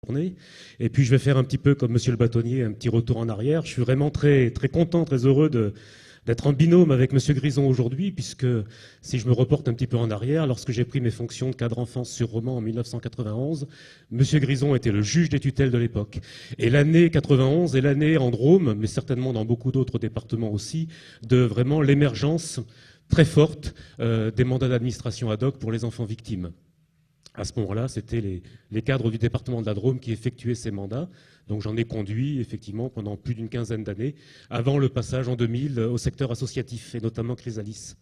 journée. Et puis je vais faire un petit peu comme Monsieur le bâtonnier, un petit retour en arrière. Je suis vraiment très, très content, très heureux d'être en binôme avec Monsieur Grison aujourd'hui, puisque si je me reporte un petit peu en arrière, lorsque j'ai pris mes fonctions de cadre enfance sur Romans en 1991, Monsieur Grison était le juge des tutelles de l'époque. Et l'année 91 est l'année en Drôme, mais certainement dans beaucoup d'autres départements aussi, de vraiment l'émergence très forte des mandats d'administration ad hoc pour les enfants victimes. À ce moment-là, c'était les cadres du département de la Drôme qui effectuaient ces mandats. Donc j'en ai conduit effectivement pendant plus d'une quinzaine d'années, avant le passage en 2000 au secteur associatif, et notamment Chrysalis,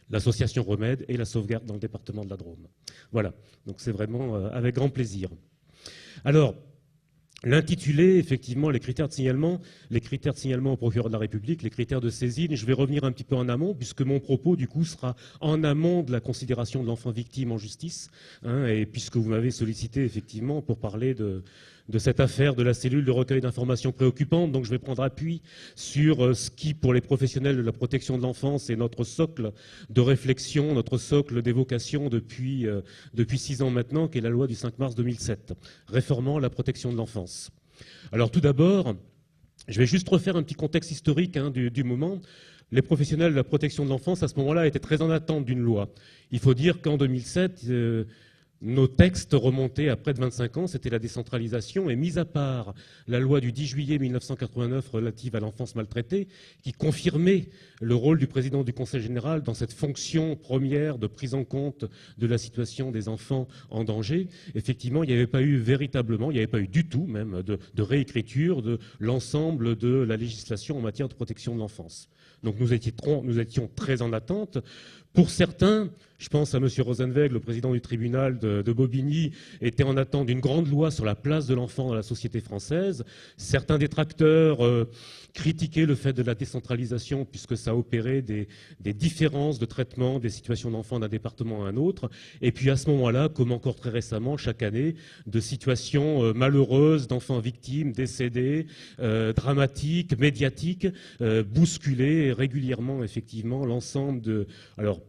l'association Remède et la sauvegarde dans le département de la Drôme. Voilà, donc c'est vraiment avec grand plaisir. Alors, l'intitulé, effectivement, les critères de signalement au procureur de la République, les critères de saisine, et je vais revenir un petit peu en amont, puisque mon propos, du coup, sera en amont de la considération de l'enfant victime en justice, et puisque vous m'avez sollicité, effectivement, pour parler de cette affaire de la cellule de recueil d'informations préoccupantes. Donc je vais prendre appui sur ce qui, pour les professionnels de la protection de l'enfance, est notre socle de réflexion, notre socle d'évocation depuis 6 ans maintenant, qui est la loi du 5 mars 2007, réformant la protection de l'enfance. Alors tout d'abord, je vais juste refaire un petit contexte historique du moment. Les professionnels de la protection de l'enfance, à ce moment-là, étaient très en attente d'une loi. Il faut dire qu'en 2007... nos textes remontaient à près de 25 ans, c'était la décentralisation, et mis à part la loi du 10 juillet 1989 relative à l'enfance maltraitée, qui confirmait le rôle du président du Conseil général dans cette fonction première de prise en compte de la situation des enfants en danger, effectivement, il n'y avait pas eu véritablement, il n'y avait pas eu du tout même de réécriture de l'ensemble de la législation en matière de protection de l'enfance. Donc nous étions très en attente. Pour certains, je pense à M. Rosenweg, le président du tribunal de Bobigny, était en attente d'une grande loi sur la place de l'enfant dans la société française. Certains détracteurs critiquaient le fait de la décentralisation puisque ça opérait des différences de traitement des situations d'enfants d'un département à un autre. Et puis à ce moment-là, comme encore très récemment, chaque année, de situations malheureuses d'enfants victimes, décédés, dramatiques, médiatiques, bousculaient régulièrement effectivement l'ensemble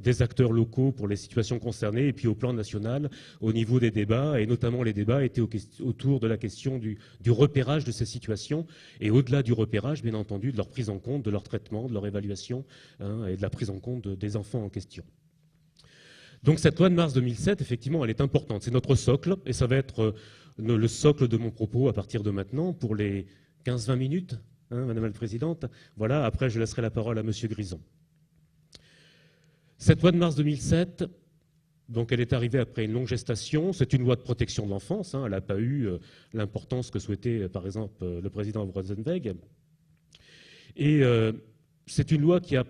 des acteurs locaux pour les situations concernées, et puis au plan national, au niveau des débats, et notamment les débats étaient autour de la question du repérage de ces situations, et au-delà du repérage, bien entendu, de leur prise en compte, de leur traitement, de leur évaluation, et de la prise en compte des enfants en question. Donc cette loi de mars 2007, effectivement, elle est importante. C'est notre socle, et ça va être le socle de mon propos à partir de maintenant, pour les 15-20 minutes, Madame la Présidente. Voilà, après je laisserai la parole à Monsieur Grison. Cette loi de mars 2007, donc elle est arrivée après une longue gestation. C'est une loi de protection de l'enfance. Elle n'a pas eu l'importance que souhaitait, par exemple, le président Rosenweg. Et c'est une loi qui a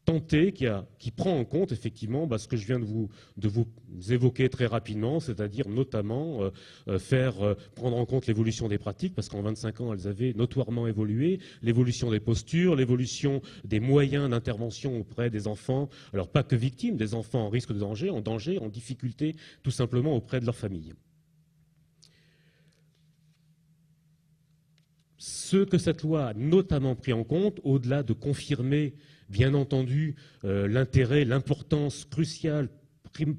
tenté, qui prend en compte effectivement ce que je viens de vous évoquer très rapidement, c'est-à-dire notamment prendre en compte l'évolution des pratiques, parce qu'en 25 ans, elles avaient notoirement évolué, l'évolution des postures, l'évolution des moyens d'intervention auprès des enfants, alors pas que victimes, des enfants en risque de danger, en difficulté, tout simplement auprès de leur famille. Ce que cette loi a notamment pris en compte, au-delà de confirmer, bien entendu, l'intérêt, l'importance cruciale,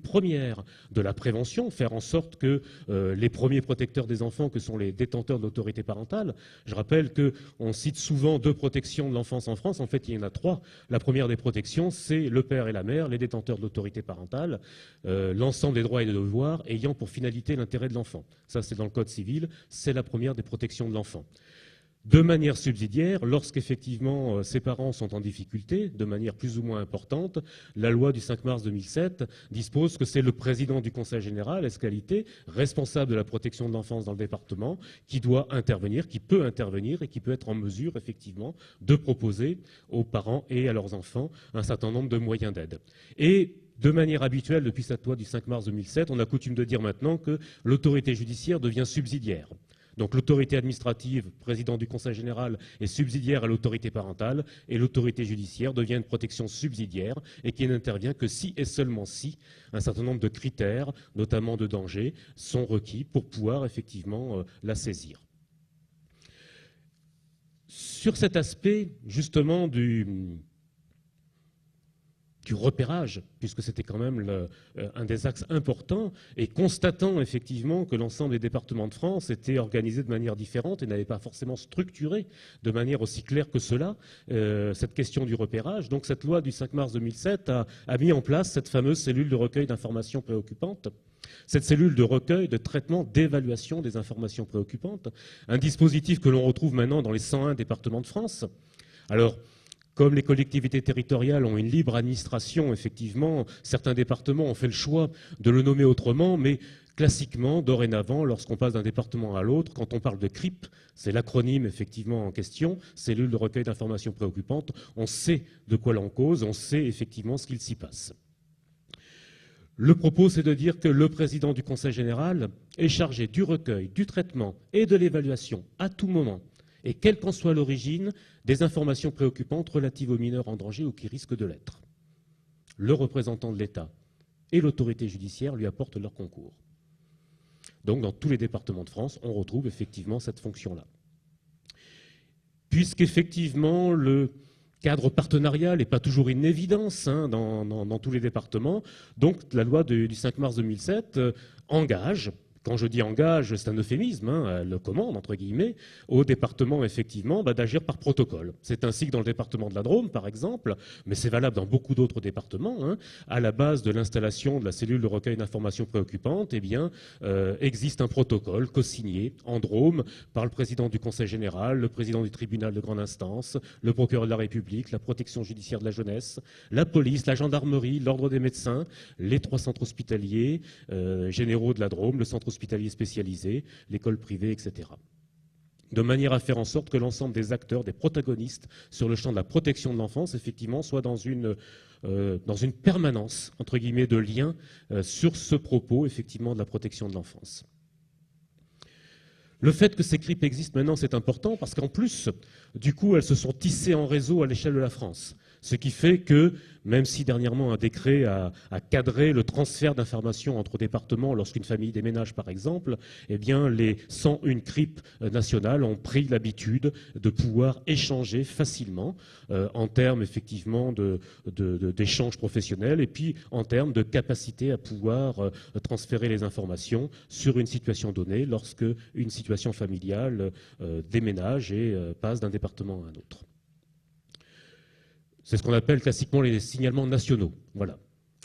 première de la prévention, faire en sorte que les premiers protecteurs des enfants, que sont les détenteurs de l'autorité parentale, je rappelle qu'on cite souvent 2 protections de l'enfance en France, en fait il y en a 3. La première des protections, c'est le père et la mère, les détenteurs de l'autorité parentale, l'ensemble des droits et des devoirs ayant pour finalité l'intérêt de l'enfant. Ça c'est dans le Code civil, c'est la première des protections de l'enfant. De manière subsidiaire, lorsqu'effectivement ces parents sont en difficulté, de manière plus ou moins importante, la loi du 5 mars 2007 dispose que c'est le président du Conseil général, ès-qualité, responsable de la protection de l'enfance dans le département, qui doit intervenir, qui peut intervenir et qui peut être en mesure, effectivement, de proposer aux parents et à leurs enfants un certain nombre de moyens d'aide. Et de manière habituelle, depuis cette loi du 5 mars 2007, on a coutume de dire maintenant que l'autorité judiciaire devient subsidiaire. Donc l'autorité administrative, président du Conseil général, est subsidiaire à l'autorité parentale, et l'autorité judiciaire devient une protection subsidiaire et qui n'intervient que si et seulement si un certain nombre de critères, notamment de danger, sont requis pour pouvoir effectivement la saisir. Sur cet aspect, justement, du du repérage, puisque c'était quand même un des axes importants, et constatant effectivement que l'ensemble des départements de France étaient organisés de manière différente et n'avaient pas forcément structuré de manière aussi claire que cela cette question du repérage. Donc cette loi du 5 mars 2007 a mis en place cette fameuse cellule de recueil d'informations préoccupantes. Cette cellule de recueil, de traitement, d'évaluation des informations préoccupantes, un dispositif que l'on retrouve maintenant dans les 101 départements de France. Alors, comme les collectivités territoriales ont une libre administration, effectivement, certains départements ont fait le choix de le nommer autrement, mais classiquement, dorénavant, lorsqu'on passe d'un département à l'autre, quand on parle de CRIP, c'est l'acronyme effectivement en question, cellule de recueil d'informations préoccupantes, on sait de quoi l'on cause, on sait effectivement ce qu'il s'y passe. Le propos, c'est de dire que le président du Conseil général est chargé du recueil, du traitement et de l'évaluation à tout moment, et quelle qu'en soit l'origine, des informations préoccupantes relatives aux mineurs en danger ou qui risquent de l'être. Le représentant de l'État et l'autorité judiciaire lui apportent leur concours. Donc, dans tous les départements de France, on retrouve effectivement cette fonction-là. Puisqu'effectivement, le cadre partenarial n'est pas toujours une évidence dans tous les départements, donc la loi du 5 mars 2007 engage. Quand je dis engage, c'est un euphémisme, elle commande, entre guillemets, au département, effectivement, d'agir par protocole. C'est ainsi que dans le département de la Drôme, par exemple, mais c'est valable dans beaucoup d'autres départements, à la base de l'installation de la cellule de recueil d'informations préoccupantes, eh bien, existe un protocole co-signé en Drôme par le président du Conseil général, le président du tribunal de grande instance, le procureur de la République, la protection judiciaire de la jeunesse, la police, la gendarmerie, l'ordre des médecins, les 3 centres hospitaliers généraux de la Drôme, le centre hospitalier spécialisé, l'école privée, etc. De manière à faire en sorte que l'ensemble des acteurs, des protagonistes sur le champ de la protection de l'enfance, effectivement, soient dans une permanence, entre guillemets, de lien sur ce propos, effectivement, de la protection de l'enfance. Le fait que ces CRIP existent maintenant, c'est important parce qu'en plus, du coup, elles se sont tissées en réseau à l'échelle de la France. Ce qui fait que, même si dernièrement un décret a cadré le transfert d'informations entre départements lorsqu'une famille déménage par exemple, eh bien les 101 CRIP nationales ont pris l'habitude de pouvoir échanger facilement en termes effectivement d'échanges professionnels et puis en termes de capacité à pouvoir transférer les informations sur une situation donnée lorsque une situation familiale déménage et passe d'un département à un autre. C'est ce qu'on appelle classiquement les signalements nationaux. Voilà.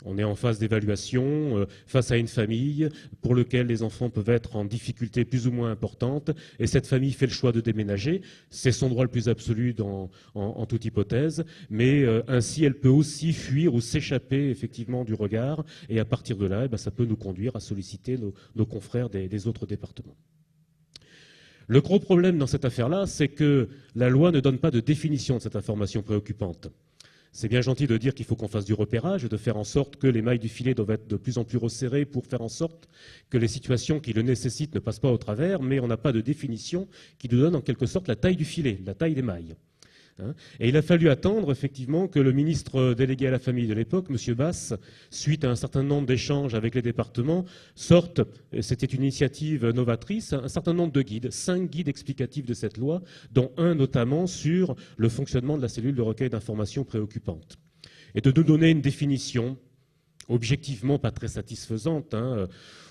On est en phase d'évaluation face à une famille pour laquelle les enfants peuvent être en difficulté plus ou moins importante et cette famille fait le choix de déménager. C'est son droit le plus absolu en toute hypothèse, mais ainsi elle peut aussi fuir ou s'échapper effectivement du regard et à partir de là, ça peut nous conduire à solliciter nos confrères des autres départements. Le gros problème dans cette affaire-là, c'est que la loi ne donne pas de définition de cette information préoccupante. C'est bien gentil de dire qu'il faut qu'on fasse du repérage et de faire en sorte que les mailles du filet doivent être de plus en plus resserrées pour faire en sorte que les situations qui le nécessitent ne passent pas au travers, mais on n'a pas de définition qui nous donne en quelque sorte la taille du filet, la taille des mailles. Et il a fallu attendre effectivement que le ministre délégué à la famille de l'époque, M. Basse, suite à un certain nombre d'échanges avec les départements, sorte, c'était une initiative novatrice, un certain nombre de guides, 5 guides explicatifs de cette loi, dont un notamment sur le fonctionnement de la cellule de recueil d'informations préoccupantes. Et de nous donner une définition objectivement pas très satisfaisante,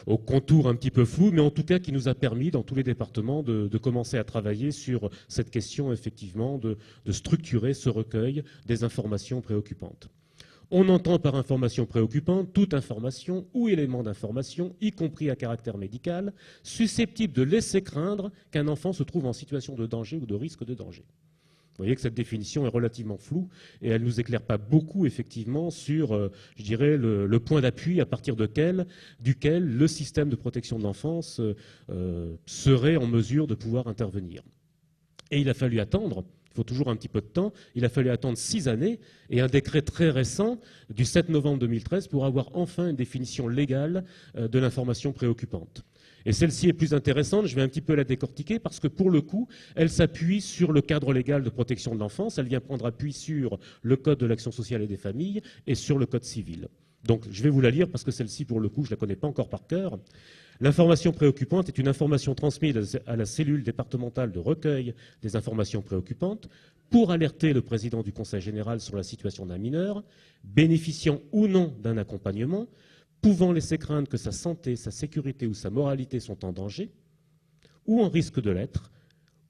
au contour un petit peu flou, mais en tout cas qui nous a permis, dans tous les départements, de commencer à travailler sur cette question, effectivement, de structurer ce recueil des informations préoccupantes. On entend par information préoccupante toute information ou élément d'information, y compris à caractère médical, susceptible de laisser craindre qu'un enfant se trouve en situation de danger ou de risque de danger. Vous voyez que cette définition est relativement floue et elle ne nous éclaire pas beaucoup, effectivement, sur, je dirais, le point d'appui à partir duquel le système de protection de l'enfance serait en mesure de pouvoir intervenir. Et il a fallu attendre, il faut toujours un petit peu de temps, il a fallu attendre 6 années et un décret très récent du 7 novembre 2013 pour avoir enfin une définition légale de l'information préoccupante. Et celle-ci est plus intéressante, je vais un petit peu la décortiquer parce que pour le coup, elle s'appuie sur le cadre légal de protection de l'enfance, elle vient prendre appui sur le Code de l'action sociale et des familles et sur le Code civil. Donc je vais vous la lire parce que celle-ci, pour le coup, je ne la connais pas encore par cœur. L'information préoccupante est une information transmise à la cellule départementale de recueil des informations préoccupantes pour alerter le président du Conseil général sur la situation d'un mineur, bénéficiant ou non d'un accompagnement, pouvant laisser craindre que sa santé, sa sécurité ou sa moralité sont en danger, ou en risque de l'être,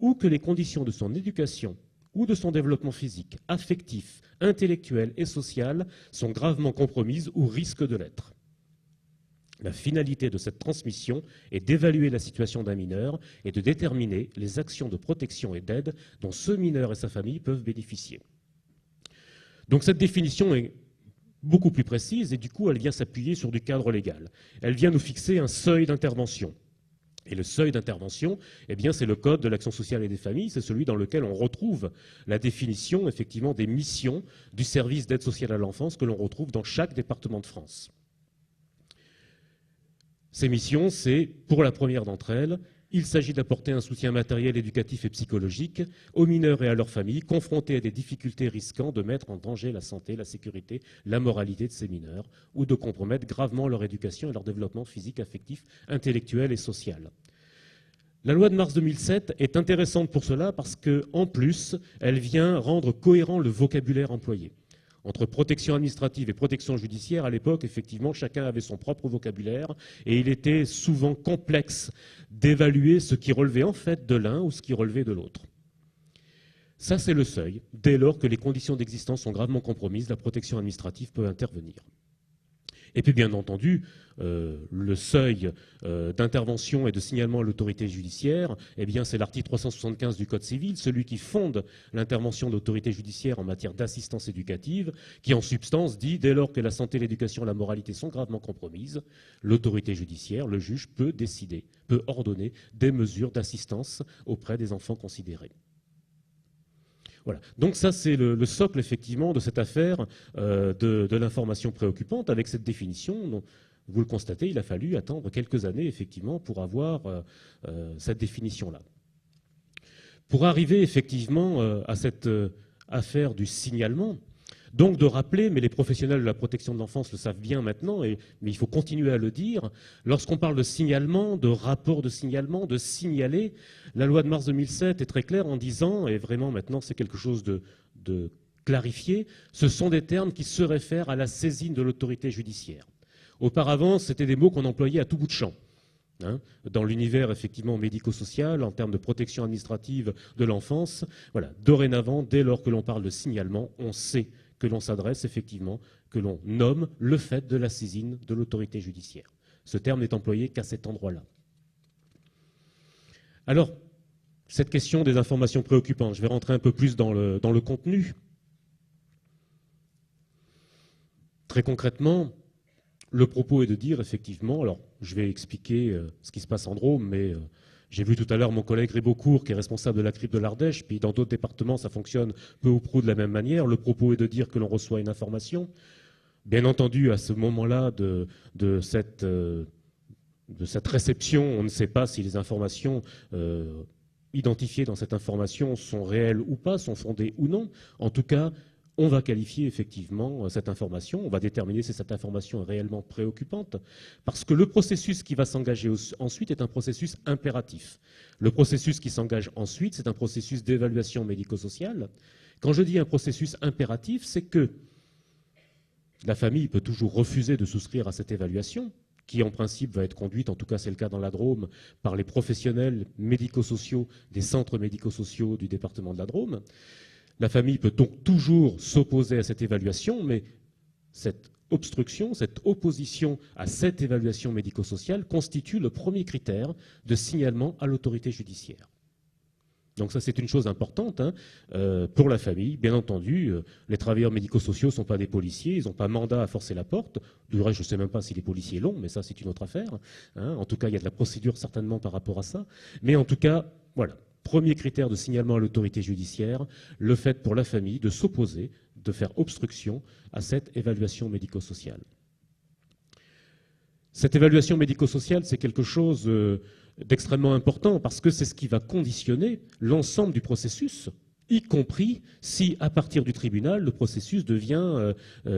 ou que les conditions de son éducation ou de son développement physique, affectif, intellectuel et social sont gravement compromises ou risquent de l'être. La finalité de cette transmission est d'évaluer la situation d'un mineur et de déterminer les actions de protection et d'aide dont ce mineur et sa famille peuvent bénéficier. Donc cette définition est beaucoup plus précise et du coup elle vient s'appuyer sur du cadre légal. Elle vient nous fixer un seuil d'intervention. Et le seuil d'intervention, eh bien, c'est le Code de l'action sociale et des familles, c'est celui dans lequel on retrouve la définition effectivement des missions du service d'aide sociale à l'enfance que l'on retrouve dans chaque département de France. Ces missions, c'est, pour la première d'entre elles, il s'agit d'apporter un soutien matériel, éducatif et psychologique aux mineurs et à leurs familles confrontés à des difficultés risquant de mettre en danger la santé, la sécurité, la moralité de ces mineurs ou de compromettre gravement leur éducation et leur développement physique, affectif, intellectuel et social. La loi de mars 2007 est intéressante pour cela parce qu'en plus, elle vient rendre cohérent le vocabulaire employé. Entre protection administrative et protection judiciaire, à l'époque, effectivement, chacun avait son propre vocabulaire et il était souvent complexe d'évaluer ce qui relevait en fait de l'un ou ce qui relevait de l'autre. Ça, c'est le seuil. Dès lors que les conditions d'existence sont gravement compromises, la protection administrative peut intervenir. Et puis, bien entendu, le seuil d'intervention et de signalement à l'autorité judiciaire, eh bien, c'est l'article 375 du Code civil, celui qui fonde l'intervention de l'autorité judiciaire en matière d'assistance éducative, qui en substance dit, dès lors que la santé, l'éducation et la moralité sont gravement compromises, l'autorité judiciaire, le juge, peut décider, peut ordonner des mesures d'assistance auprès des enfants considérés. Voilà. Donc ça, c'est le socle, effectivement, de cette affaire de l'information préoccupante. Avec cette définition, donc, vous le constatez, il a fallu attendre quelques années, effectivement, pour avoir cette définition-là. Pour arriver, effectivement, à cette affaire du signalement, donc de rappeler, mais les professionnels de la protection de l'enfance le savent bien maintenant, mais il faut continuer à le dire, lorsqu'on parle de signalement, de rapport de signalement, de signaler, la loi de mars 2007 est très claire en disant, et vraiment maintenant c'est quelque chose de clarifié, ce sont des termes qui se réfèrent à la saisine de l'autorité judiciaire. Auparavant, c'était des mots qu'on employait à tout bout de champ. Dans l'univers effectivement médico-social, en termes de protection administrative de l'enfance, voilà. Dorénavant, dès lors que l'on parle de signalement, on sait que l'on s'adresse effectivement, que l'on nomme le fait de la saisine de l'autorité judiciaire. Ce terme n'est employé qu'à cet endroit-là. Alors, cette question des informations préoccupantes, je vais rentrer un peu plus dans le contenu. Très concrètement, le propos est de dire effectivement, alors je vais expliquer ce qui se passe en Drôme, mais j'ai vu tout à l'heure mon collègue Ribocourt, qui est responsable de la CRIP de l'Ardèche, puis dans d'autres départements, ça fonctionne peu ou prou de la même manière. Le propos est de dire que l'on reçoit une information. Bien entendu, à ce moment-là de cette réception, on ne sait pas si les informations identifiées dans cette information sont réelles ou pas, sont fondées ou non. En tout cas, on va qualifier effectivement cette information, on va déterminer si cette information est réellement préoccupante, parce que le processus qui va s'engager ensuite est un processus impératif. Le processus qui s'engage ensuite, c'est un processus d'évaluation médico-sociale. Quand je dis un processus impératif, c'est que la famille peut toujours refuser de souscrire à cette évaluation, qui en principe va être conduite, en tout cas c'est le cas dans la Drôme, par les professionnels médico-sociaux des centres médico-sociaux du département de la Drôme. La famille peut donc toujours s'opposer à cette évaluation, mais cette obstruction, cette opposition à cette évaluation médico-sociale constitue le premier critère de signalement à l'autorité judiciaire. Donc ça, c'est une chose importante pour la famille. Bien entendu, les travailleurs médico-sociaux ne sont pas des policiers, ils n'ont pas mandat à forcer la porte. Du reste, je ne sais même pas si les policiers l'ont, mais ça, c'est une autre affaire. En tout cas, il y a de la procédure certainement par rapport à ça. Mais en tout cas, voilà. Premier critère de signalement à l'autorité judiciaire, le fait pour la famille de s'opposer, de faire obstruction à cette évaluation médico-sociale. Cette évaluation médico-sociale, c'est quelque chose d'extrêmement important parce que c'est ce qui va conditionner l'ensemble du processus y compris si, à partir du tribunal, le processus devient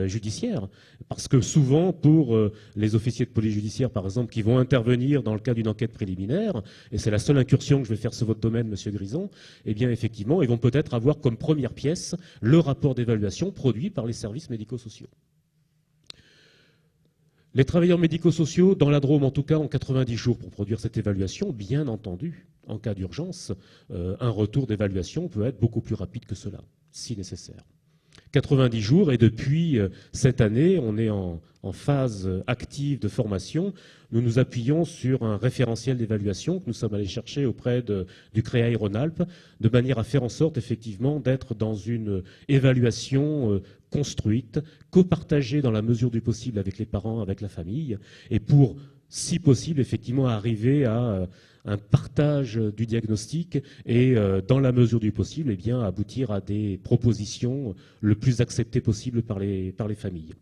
judiciaire. Parce que souvent, pour les officiers de police judiciaire, par exemple, qui vont intervenir dans le cadre d'une enquête préliminaire, et c'est la seule incursion que je vais faire sur votre domaine, Monsieur Grison, eh bien, effectivement, ils vont peut-être avoir comme première pièce le rapport d'évaluation produit par les services médico-sociaux. Les travailleurs médico-sociaux, dans la Drôme en tout cas, ont 90 jours pour produire cette évaluation. Bien entendu, en cas d'urgence, un retour d'évaluation peut être beaucoup plus rapide que cela, si nécessaire. 90 jours, et depuis cette année, on est en phase active de formation. Nous nous appuyons sur un référentiel d'évaluation que nous sommes allés chercher auprès du CREAI Rhône-Alpes, de manière à faire en sorte effectivement d'être dans une évaluation construite, copartagée dans la mesure du possible avec les parents, avec la famille, et pour, si possible, effectivement arriver à un partage du diagnostic et, dans la mesure du possible, eh bien, aboutir à des propositions le plus acceptées possible par les familles.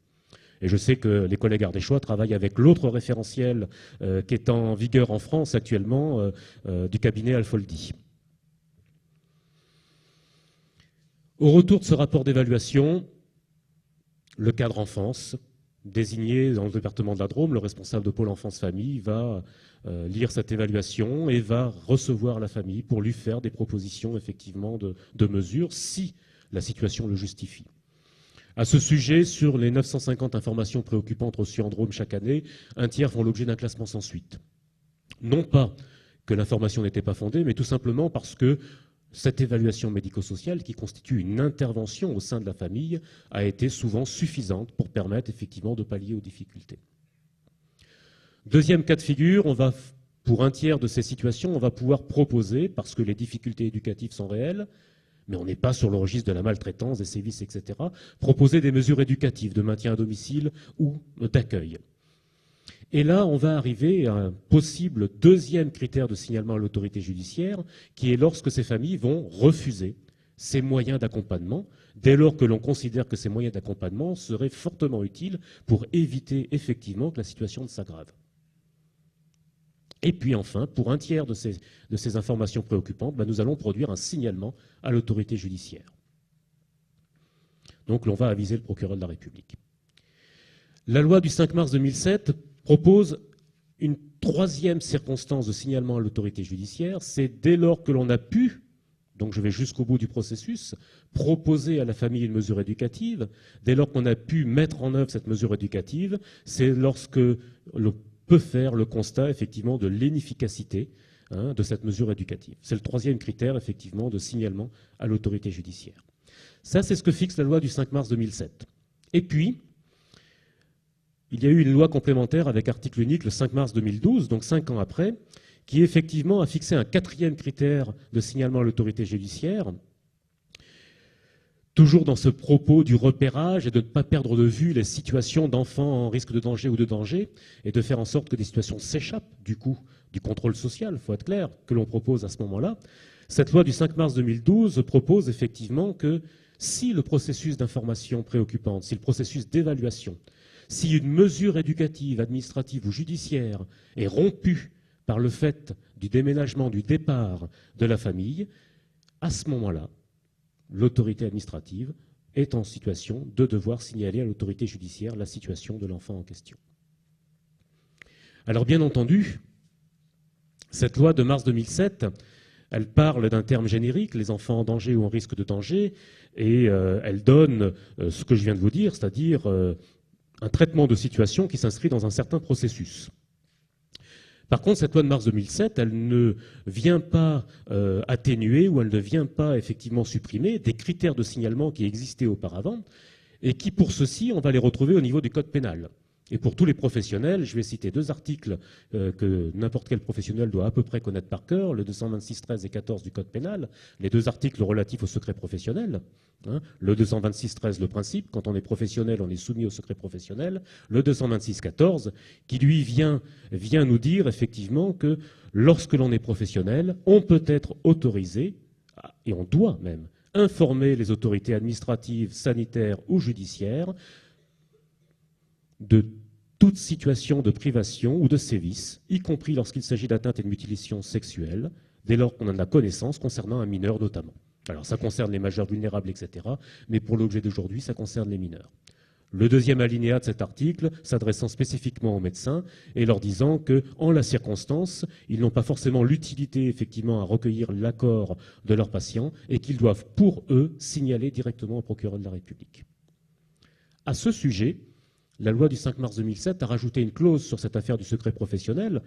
Et je sais que les collègues ardéchois travaillent avec l'autre référentiel qui est en vigueur en France actuellement, du cabinet Alfoldi. Au retour de ce rapport d'évaluation, le cadre enfance, désigné dans le département de la Drôme, le responsable de pôle enfance-famille va lire cette évaluation et va recevoir la famille pour lui faire des propositions effectivement de mesures si la situation le justifie. À ce sujet, sur les 950 informations préoccupantes reçues en Drôme chaque année, un tiers font l'objet d'un classement sans suite. Non pas que l'information n'était pas fondée, mais tout simplement parce que cette évaluation médico-sociale, qui constitue une intervention au sein de la famille, a été souvent suffisante pour permettre effectivement de pallier aux difficultés. Deuxième cas de figure, pour un tiers de ces situations, on va pouvoir proposer, parce que les difficultés éducatives sont réelles, mais on n'est pas sur le registre de la maltraitance, des sévices, etc., proposer des mesures éducatives de maintien à domicile ou d'accueil. Et là, on va arriver à un possible deuxième critère de signalement à l'autorité judiciaire, qui est lorsque ces familles vont refuser ces moyens d'accompagnement, dès lors que l'on considère que ces moyens d'accompagnement seraient fortement utiles pour éviter effectivement que la situation ne s'aggrave. Et puis enfin, pour un tiers de ces informations préoccupantes, nous allons produire un signalement à l'autorité judiciaire. Donc l'on va aviser le procureur de la République. La loi du 5 mars 2007 propose une troisième circonstance de signalement à l'autorité judiciaire, c'est dès lors que l'on a pu, donc je vais jusqu'au bout du processus, proposer à la famille une mesure éducative, dès lors qu'on a pu mettre en œuvre cette mesure éducative, c'est lorsque l'on peut faire le constat effectivement de l'inefficacité de cette mesure éducative. C'est le troisième critère effectivement de signalement à l'autorité judiciaire. Ça, c'est ce que fixe la loi du 5 mars 2007. Et puis, il y a eu une loi complémentaire avec article unique le 5 mars 2012, donc 5 ans après, qui effectivement a fixé un quatrième critère de signalement à l'autorité judiciaire, toujours dans ce propos du repérage et de ne pas perdre de vue les situations d'enfants en risque de danger ou de danger, et de faire en sorte que des situations s'échappent du coup du contrôle social, il faut être clair, que l'on propose à ce moment-là. Cette loi du 5 mars 2012 propose effectivement que si le processus d'information préoccupante, si le processus d'évaluation, si une mesure éducative, administrative ou judiciaire est rompue par le fait du déménagement, du départ de la famille, à ce moment-là, l'autorité administrative est en situation de devoir signaler à l'autorité judiciaire la situation de l'enfant en question. Alors bien entendu, cette loi de mars 2007, elle parle d'un terme générique, les enfants en danger ou en risque de danger, et elle donne ce que je viens de vous dire, c'est-à-dire un traitement de situation qui s'inscrit dans un certain processus. Par contre, cette loi de mars 2007, elle ne vient pas atténuer ou elle ne vient pas effectivement supprimer des critères de signalement qui existaient auparavant et qui, pour ceci, on va les retrouver au niveau du code pénal. Et pour tous les professionnels, je vais citer deux articles que n'importe quel professionnel doit à peu près connaître par cœur, le 226, 13 et 14 du code pénal, les deux articles relatifs au secret professionnel. Le 226, 13, le principe, quand on est professionnel, on est soumis au secret professionnel. Le 226, 14, qui lui vient nous dire effectivement que lorsque l'on est professionnel, on peut être autorisé, et on doit même, informer les autorités administratives, sanitaires ou judiciaires de toute situation de privation ou de sévice, y compris lorsqu'il s'agit d'atteinte et de mutilation sexuelle, dès lors qu'on en a connaissance concernant un mineur notamment. Alors ça concerne les majeurs vulnérables, etc. Mais pour l'objet d'aujourd'hui, ça concerne les mineurs. Le deuxième alinéa de cet article s'adressant spécifiquement aux médecins et leur disant qu'en la circonstance, ils n'ont pas forcément l'utilité effectivement à recueillir l'accord de leurs patients et qu'ils doivent pour eux signaler directement au procureur de la République. À ce sujet, la loi du 5 mars 2007 a rajouté une clause sur cette affaire du secret professionnel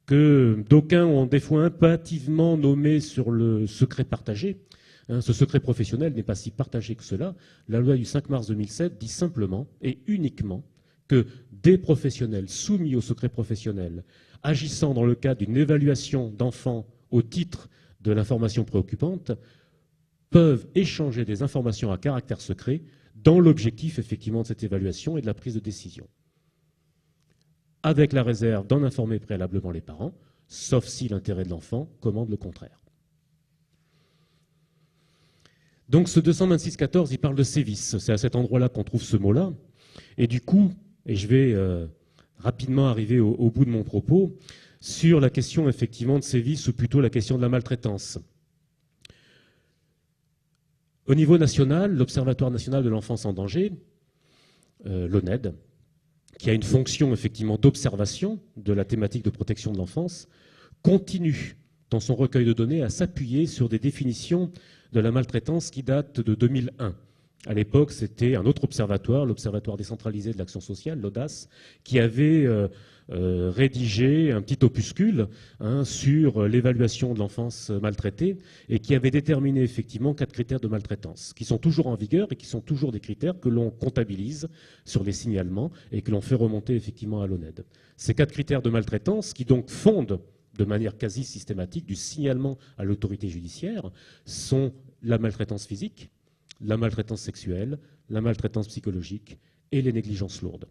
que d'aucuns ont des fois impérativement nommé sur le secret partagé. Ce secret professionnel n'est pas si partagé que cela. La loi du 5 mars 2007 dit simplement et uniquement que des professionnels soumis au secret professionnel, agissant dans le cadre d'une évaluation d'enfants au titre de l'information préoccupante, peuvent échanger des informations à caractère secret dans l'objectif effectivement de cette évaluation et de la prise de décision, avec la réserve d'en informer préalablement les parents, sauf si l'intérêt de l'enfant commande le contraire. Donc ce 226.14, il parle de sévices. C'est à cet endroit-là qu'on trouve ce mot-là. Et du coup, et je vais rapidement arriver au bout de mon propos, sur la question effectivement de sévices, ou plutôt la question de la maltraitance. Au niveau national, l'Observatoire national de l'enfance en danger, l'ONED, qui a une fonction effectivement d'observation de la thématique de protection de l'enfance, continue dans son recueil de données à s'appuyer sur des définitions de la maltraitance qui datent de 2001. À l'époque, c'était un autre observatoire, l'Observatoire décentralisé de l'action sociale, l'ODAS, qui avait rédigé un petit opuscule sur l'évaluation de l'enfance maltraitée et qui avait déterminé effectivement 4 critères de maltraitance, qui sont toujours en vigueur et qui sont toujours des critères que l'on comptabilise sur les signalements et que l'on fait remonter effectivement à l'ONED. Ces 4 critères de maltraitance qui donc fondent de manière quasi systématique du signalement à l'autorité judiciaire sont la maltraitance physique, la maltraitance sexuelle, la maltraitance psychologique et les négligences lourdes.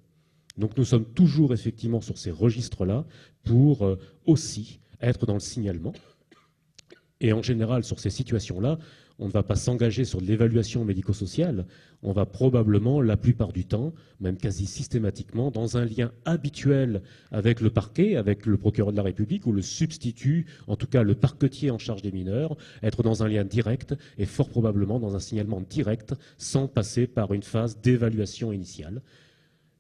Donc nous sommes toujours effectivement sur ces registres-là pour aussi être dans le signalement. Et en général, sur ces situations-là, on ne va pas s'engager sur de l'évaluation médico-sociale, on va probablement, la plupart du temps, même quasi systématiquement, dans un lien habituel avec le parquet, avec le procureur de la République ou le substitut, en tout cas le parquetier en charge des mineurs, être dans un lien direct et fort probablement dans un signalement direct sans passer par une phase d'évaluation initiale.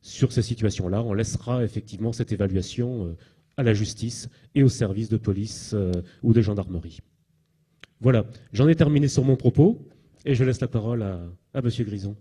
Sur ces situations-là, on laissera effectivement cette évaluation à la justice et aux services de police ou de gendarmerie. Voilà, j'en ai terminé sur mon propos et je laisse la parole à M. Grison.